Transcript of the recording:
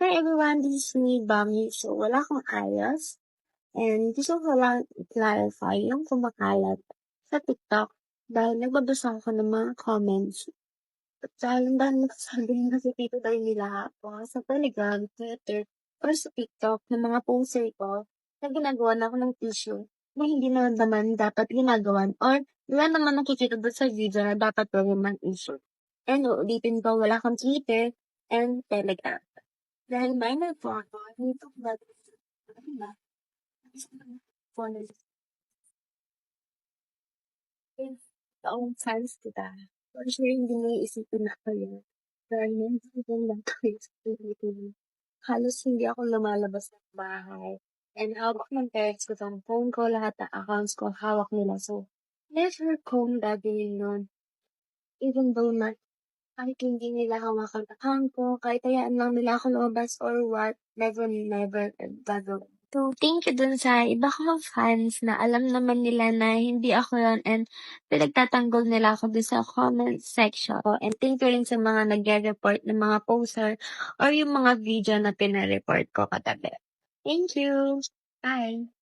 Hi everyone, this is me, Bami. So, wala akong ayos. And gusto ko lang i-clarify yung kumakalat sa TikTok dahil nagbabasa ako ng mga comments. At dahil ang dahil nagsasabi na si Tito dahil nila ako sa Telegram, Twitter, or sa TikTok ng mga poster ko na ginagawa na ako ng tissue na hindi naman dapat ginagawan or wala naman nakikita doon sa video na dapat gawin ng issue. And uulitin ko, wala akong Twitter and Telegram. Dahil minor po ako, dito ko ba taong fans kita. For sure, hindi mo iisipin na kayo. Dahil nandito lang kayo sa Pilipinas. Halos hindi ako lumalabas ng bahay. And hawak ng parents ko tong phone ko, lahat ng accounts ko, hawak nila. So, never kong gagawin nun. Even though na kahit hindi nila hawakan ang account ko, kahit hayaan lang nila ako lumabas or what, never gagawin. So, thank you dun sa iba kong fans na alam naman nila na hindi ako yun and pinagtatanggol nila ako dun sa comment section. And thank you rin sa mga nagre-report ng mga poster or yung mga video na pinareport ko katabi. Thank you! Bye!